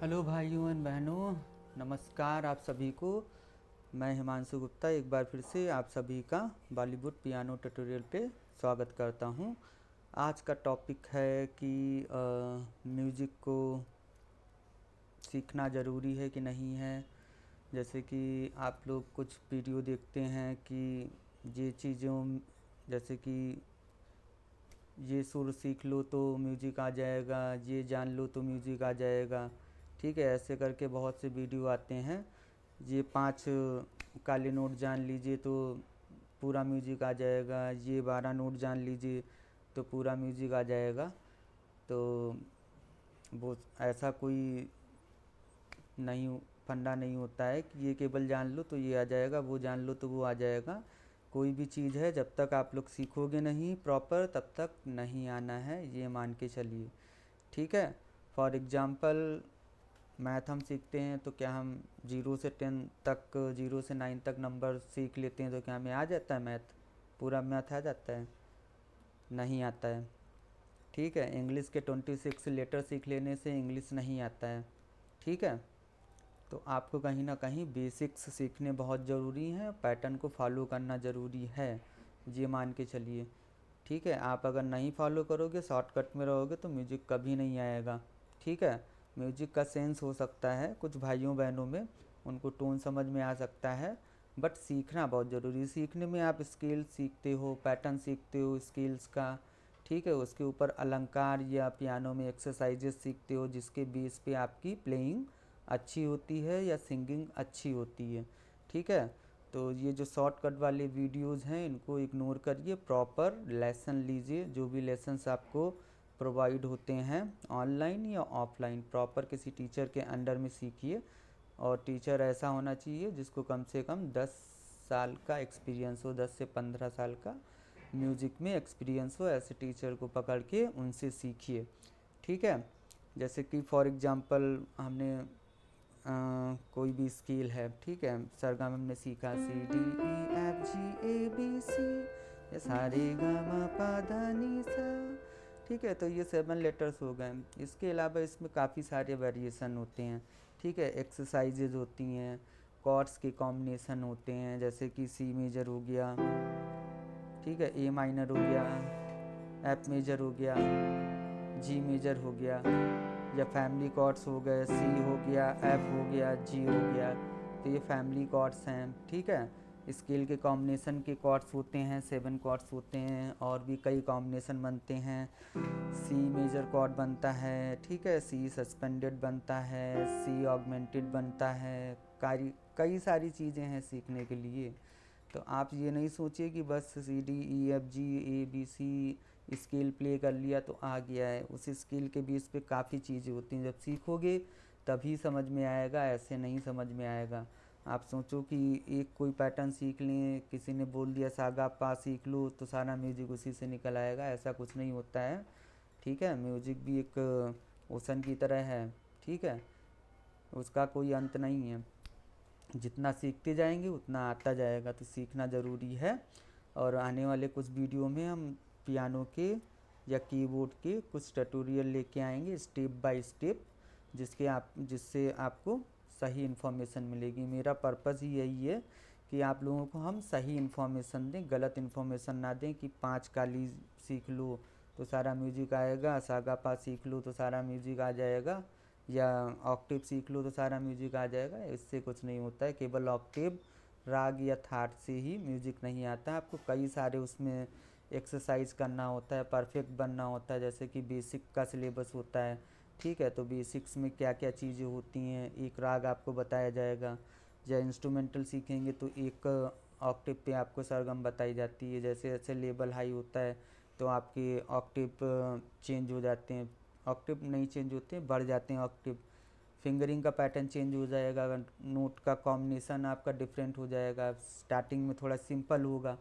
Hello भाइयों and बहनों, नमस्कार आप सभी को। मैं हिमांशु गुप्ता एक बार फिर से आप सभी का बॉलीवुड पियानो ट्यूटोरियल पे स्वागत करता हूँ। आज का टॉपिक है कि म्यूज़िक को सीखना ज़रूरी है कि नहीं है। जैसे कि आप लोग कुछ वीडियो देखते हैं कि ये चीज़ों, जैसे कि ये सुर सीख लो तो म्यूज़िक आ जाएगा, ये जान लो तो म्यूज़िक आ जाएगा। ठीक है, ऐसे करके बहुत से वीडियो आते हैं। ये 5 काले नोट जान लीजिए तो पूरा म्यूज़िक आ जाएगा, ये 12 नोट जान लीजिए तो पूरा म्यूज़िक आ जाएगा। तो वो ऐसा कोई नहीं, फंडा नहीं होता है कि ये केवल जान लो तो ये आ जाएगा, वो जान लो तो वो आ जाएगा। कोई भी चीज़ है जब तक आप लोग सीखोगे नहीं प्रॉपर तब तक नहीं आना है, ये मान के चलिए। ठीक है। फॉर एग्ज़ाम्पल मैथ हम सीखते हैं तो क्या हम 0 से 10 तक, 0 से 9 तक नंबर सीख लेते हैं तो क्या हमें आ जाता है मैथ, पूरा मैथ आ जाता है? नहीं आता है। ठीक है, इंग्लिश के 26 लेटर सीख लेने से इंग्लिश नहीं आता है। ठीक है, तो आपको कहीं ना कहीं बेसिक्स सीखने बहुत ज़रूरी हैं, पैटर्न को फॉलो करना ज़रूरी है, ये मान के चलिए। ठीक है, आप अगर नहीं फॉलो करोगे, शॉर्टकट में रहोगे तो म्यूजिक कभी नहीं आएगा। ठीक है, म्यूजिक का सेंस हो सकता है कुछ भाइयों बहनों में, उनको टोन समझ में आ सकता है, बट सीखना बहुत ज़रूरी है। सीखने में आप स्केल सीखते हो, पैटर्न सीखते हो स्केल्स का। ठीक है, उसके ऊपर अलंकार या पियानो में एक्सरसाइजेस सीखते हो जिसके बेस पे आपकी प्लेइंग अच्छी होती है या सिंगिंग अच्छी होती है। ठीक है, तो ये जो शॉर्टकट वाले वीडियोस हैं इनको इग्नोर करिए, प्रॉपर लेसन लीजिए। जो भी लेसन्स आपको प्रोवाइड होते हैं ऑनलाइन या ऑफलाइन, प्रॉपर किसी टीचर के अंडर में सीखिए। और टीचर ऐसा होना चाहिए जिसको कम से कम 10 साल का एक्सपीरियंस हो, 10 से 15 साल का म्यूज़िक में एक्सपीरियंस हो। ऐसे टीचर को पकड़ के उनसे सीखिए। ठीक है, जैसे कि फॉर एग्ज़ाम्पल हमने कोई भी स्केल है, ठीक है, सरगम हमने सीखा CDEFGABC, ये सारे गा मा पा धा नी सा। ठीक है, तो ये 7 लेटर्स हो गए। इसके अलावा इसमें काफ़ी सारे वेरिएशन होते हैं। ठीक है, एक्सरसाइजेज होती हैं, कॉर्ड्स के कॉम्बिनेशन होते हैं, जैसे कि सी मेजर हो गया, ठीक है, ए माइनर हो गया, एफ मेजर हो गया, जी मेजर हो गया, या फैमिली कॉर्ड्स हो गए, सी हो गया, एफ हो गया, जी हो गया। तो ये फैमिली कॉर्ड्स हैं। ठीक है, स्केल के कॉम्बिनेशन के कॉर्ड्स होते हैं, 7 कॉर्ड्स होते हैं, और भी कई कॉम्बिनेशन बनते हैं। सी मेजर कॉर्ड बनता है, ठीक है, सी सस्पेंडेड बनता है, सी ऑगमेंटेड बनता है, कई सारी चीज़ें हैं सीखने के लिए। तो आप ये नहीं सोचिए कि बस CDEFGABC स्केल प्ले कर लिया तो आ गया है। उस स्केल के बेस पे काफ़ी चीज़ें होती हैं, जब सीखोगे तभी समझ में आएगा, ऐसे नहीं समझ में आएगा। आप सोचो कि एक कोई पैटर्न सीख लें, किसी ने बोल दिया सागा पा सीख लो तो सारा म्यूजिक उसी से निकल आएगा, ऐसा कुछ नहीं होता है। ठीक है, म्यूजिक भी एक ओशन की तरह है। ठीक है, उसका कोई अंत नहीं है, जितना सीखते जाएंगे उतना आता जाएगा, तो सीखना ज़रूरी है। और आने वाले कुछ वीडियो में हम पियानो के या कीबोर्ड के कुछ ट्यूटोरियल लेके आएंगे स्टेप बाय स्टेप, जिससे आपको सही इन्फॉर्मेशन मिलेगी। मेरा पर्पज़ ही यही है कि आप लोगों को हम सही इन्फॉर्मेशन दें, गलत इन्फॉर्मेशन ना दें कि 5 काली सीख लो तो सारा म्यूजिक आएगा, सागा पा सीख लो तो सारा म्यूजिक आ जाएगा, या ऑक्टेव सीख लो तो सारा म्यूजिक आ जाएगा। इससे कुछ नहीं होता है। केवल ऑक्टेव, राग या थाट से ही म्यूजिक नहीं आता है। आपको कई सारे उसमें एक्सरसाइज करना होता है, परफेक्ट बनना होता है, जैसे कि बेसिक का सिलेबस होता है। ठीक है, तो बेसिक्स में क्या क्या चीज़ें होती हैं, एक राग आपको बताया जाएगा, या इंस्ट्रूमेंटल सीखेंगे तो एक ऑक्टेव पे आपको सरगम बताई जाती है। जैसे जैसे लेवल हाई होता है तो आपके ऑक्टेव चेंज हो जाते हैं, ऑक्टेव नहीं चेंज होते, बढ़ जाते हैं ऑक्टेव। फिंगरिंग का पैटर्न चेंज हो जाएगा, अगर नोट का कॉम्बिनेशन आपका डिफरेंट हो जाएगा। स्टार्टिंग में थोड़ा सिंपल होगा,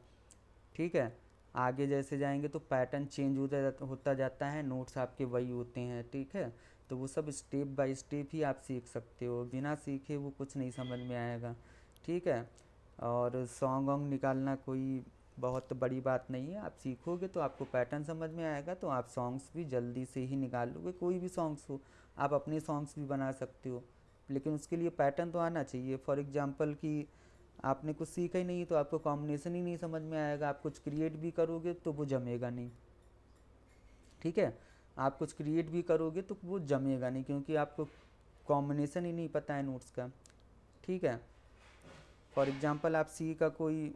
ठीक है, आगे जैसे जाएंगे तो पैटर्न चेंज होता जाता है, नोट्स आपके वही होते हैं। ठीक है, तो वो सब स्टेप बाय स्टेप ही आप सीख सकते हो, बिना सीखे वो कुछ नहीं समझ में आएगा। ठीक है, और सॉन्ग वॉन्ग निकालना कोई बहुत बड़ी बात नहीं है। आप सीखोगे तो आपको पैटर्न समझ में आएगा, तो आप सॉन्ग्स भी जल्दी से ही निकाल लोगे। कोई भी सॉन्ग्स हो, आप अपने सॉन्ग्स भी बना सकते हो, लेकिन उसके लिए पैटर्न तो आना चाहिए। फॉर एग्जांपल कि आपने कुछ सीखा ही नहीं तो आपको कॉम्बिनेशन ही नहीं समझ में आएगा। आप कुछ क्रिएट भी करोगे तो वो जमेगा नहीं, ठीक है। आप कुछ क्रिएट भी करोगे तो वो जमेगा नहीं, क्योंकि आपको कॉम्बिनेशन ही नहीं पता है नोट्स का, ठीक है। फॉर एग्जांपल आप सी का कोई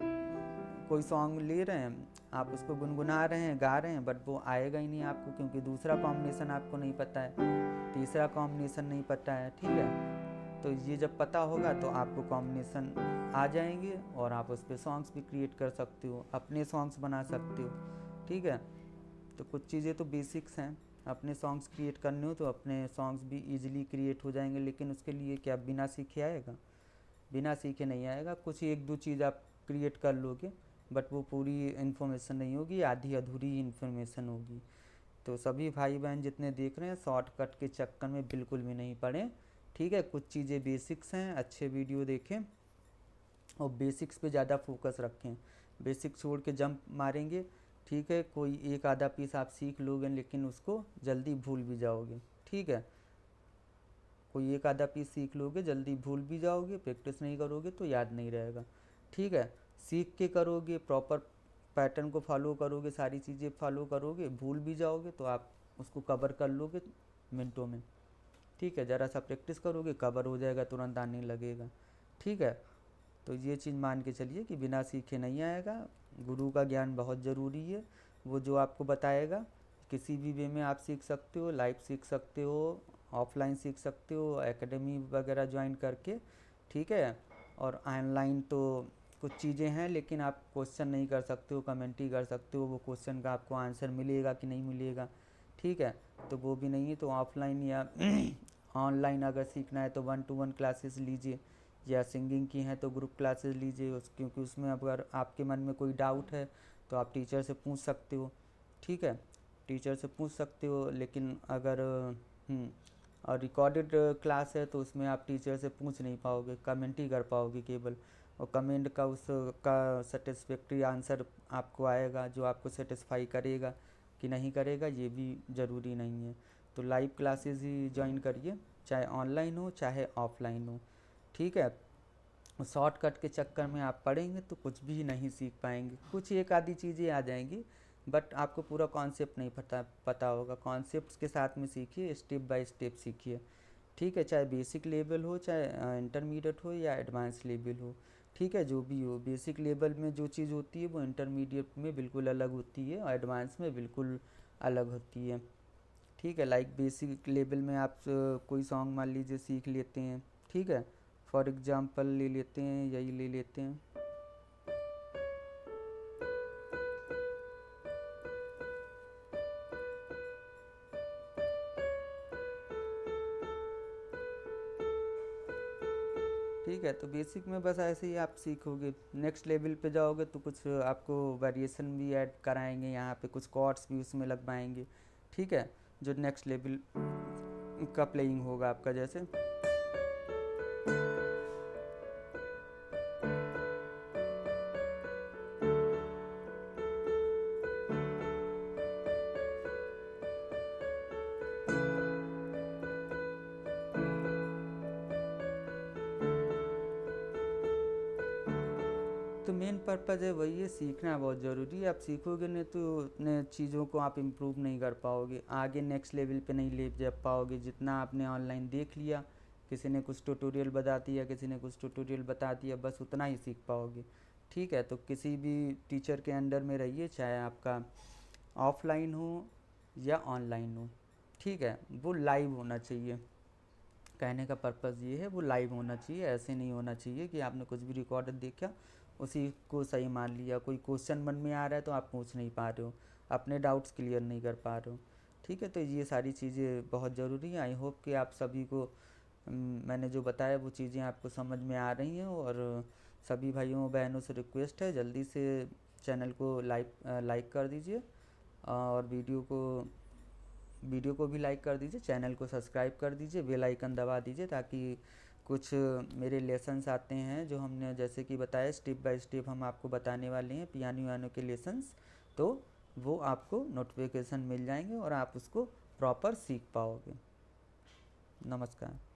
कोई सॉन्ग ले रहे हैं, आप उसको गुनगुना रहे हैं, गा रहे हैं, बट वो आएगा ही नहीं आपको, क्योंकि दूसरा कॉम्बिनेशन आपको नहीं पता है, तीसरा कॉम्बिनेशन नहीं पता है, ठीक है। तो ये जब पता होगा तो आपको कॉम्बिनेशन आ जाएंगे और आप उस पर सॉन्ग्स भी क्रिएट कर सकते हो, अपने सॉन्ग्स बना सकते हो, ठीक है। तो कुछ चीज़ें तो बेसिक्स हैं, अपने सॉन्ग्स क्रिएट करने हो तो अपने सॉन्ग्स भी इजीली क्रिएट हो जाएंगे, लेकिन उसके लिए क्या बिना सीखे आएगा? बिना सीखे नहीं आएगा। कुछ एक दो चीज़ आप क्रिएट कर लोगे, बट वो पूरी इन्फॉर्मेशन नहीं होगी, आधी अधूरी इन्फॉर्मेशन होगी। तो सभी भाई बहन जितने देख रहे हैं, शॉर्टकट के चक्कर में बिल्कुल भी नहीं पड़े, ठीक है। कुछ चीज़ें बेसिक्स हैं, अच्छे वीडियो देखें और बेसिक्स पे ज़्यादा फोकस रखें। बेसिक छोड़ के जंप मारेंगे, ठीक है, कोई एक आधा पीस आप सीख लोगे लेकिन उसको जल्दी भूल भी जाओगे, ठीक है। कोई एक आधा पीस सीख लोगे, जल्दी भूल भी जाओगे, प्रैक्टिस नहीं करोगे तो याद नहीं रहेगा, ठीक है। सीख के करोगे, प्रॉपर पैटर्न को फॉलो करोगे, सारी चीज़ें फॉलो करोगे, भूल भी जाओगे तो आप उसको कवर कर लोगे मिनटों में, ठीक है। ज़रा सा प्रैक्टिस करोगे, कवर हो जाएगा, तुरंत आने लगेगा, ठीक है। तो ये चीज़ मान के चलिए कि बिना सीखे नहीं आएगा। गुरु का ज्ञान बहुत ज़रूरी है, वो जो आपको बताएगा किसी भी वे में आप सीख सकते हो, लाइव सीख सकते हो, ऑफलाइन सीख सकते हो, एकेडमी वगैरह ज्वाइन करके, ठीक है। और ऑनलाइन तो कुछ चीज़ें हैं, लेकिन आप क्वेश्चन नहीं कर सकते हो, कमेंट ही कर सकते हो, वो क्वेश्चन का आपको आंसर मिलेगा कि नहीं मिलेगा, ठीक है। तो वो भी नहीं है, तो ऑफलाइन या ऑनलाइन अगर सीखना है तो 1-to-1 क्लासेस लीजिए, या सिंगिंग की हैं तो ग्रुप क्लासेस लीजिए, क्योंकि उसमें अगर आपके मन में कोई डाउट है तो आप टीचर से पूछ सकते हो, ठीक है। टीचर से पूछ सकते हो, लेकिन अगर और रिकॉर्डेड क्लास है तो उसमें आप टीचर से पूछ नहीं पाओगे, कमेंट ही कर पाओगे केवल, और कमेंट का उसका सेटिस्फैक्ट्री आंसर आपको आएगा, जो आपको सेटिस्फाई करेगा कि नहीं करेगा ये भी ज़रूरी नहीं है। तो लाइव क्लासेस ही ज्वाइन करिए, चाहे ऑनलाइन हो चाहे ऑफलाइन हो, ठीक है। शॉर्टकट के चक्कर में आप पढ़ेंगे तो कुछ भी नहीं सीख पाएंगे। कुछ एक आधी चीज़ें आ जाएंगी, बट आपको पूरा कॉन्सेप्ट नहीं पता होगा। कॉन्सेप्ट्स के साथ में सीखिए, स्टेप बाय स्टेप सीखिए, ठीक है। चाहे बेसिक लेवल हो, चाहे इंटरमीडिएट हो या एडवांस लेवल हो, ठीक है। जो भी हो, बेसिक लेवल में जो चीज़ होती है वो इंटरमीडिएट में बिल्कुल अलग होती है और एडवांस में बिल्कुल अलग होती है, ठीक है। लाइक बेसिक लेवल में आप कोई सॉन्ग मान लीजिए सीख लेते हैं, ठीक है। फॉर एग्जांपल ले लेते हैं, यही ले लेते हैं, ठीक है। तो बेसिक में बस ऐसे ही आप सीखोगे। नेक्स्ट लेवल पे जाओगे तो कुछ आपको वेरिएशन भी ऐड कराएंगे, यहाँ पे कुछ कॉर्ड्स भी उसमें लगवाएंगे, ठीक है, जो नेक्स्ट लेवल का प्लेइंग होगा आपका। जैसे तो मेन पर्पज़ है वही है, सीखना बहुत ज़रूरी है। आप सीखोगे नहीं तो उतने चीज़ों को आप इम्प्रूव नहीं कर पाओगे, आगे नेक्स्ट लेवल पे नहीं ले जा पाओगे। जितना आपने ऑनलाइन देख लिया, किसी ने कुछ ट्यूटोरियल बता दिया, किसी ने कुछ ट्यूटोरियल बता दिया, बस उतना ही सीख पाओगे, ठीक है। तो किसी भी टीचर के अंडर में रहिए, चाहे आपका ऑफलाइन हो या ऑनलाइन हो, ठीक है। वो लाइव होना चाहिए, कहने का पर्पज़ ये है, वो लाइव होना चाहिए। ऐसे नहीं होना चाहिए कि आपने कुछ भी रिकॉर्डेड देखा उसी को सही मान लिया। कोई क्वेश्चन मन में आ रहा है तो आप पूछ नहीं पा रहे हो, अपने डाउट्स क्लियर नहीं कर पा रहे हो, ठीक है। तो ये सारी चीज़ें बहुत ज़रूरी हैं। आई होप कि आप सभी को मैंने जो बताया वो चीज़ें आपको समझ में आ रही हैं। और सभी भाइयों बहनों से रिक्वेस्ट है, जल्दी से चैनल को लाइक कर दीजिए, और वीडियो को भी लाइक कर दीजिए, चैनल को सब्सक्राइब कर दीजिए, बेल आइकन दबा दीजिए, ताकि कुछ मेरे लेसन्स आते हैं जो हमने जैसे कि बताया, स्टेप बाय स्टेप हम आपको बताने वाले हैं पियानो वानो के लेसन्स, तो वो आपको नोटिफिकेशन मिल जाएंगे और आप उसको प्रॉपर सीख पाओगे। नमस्कार।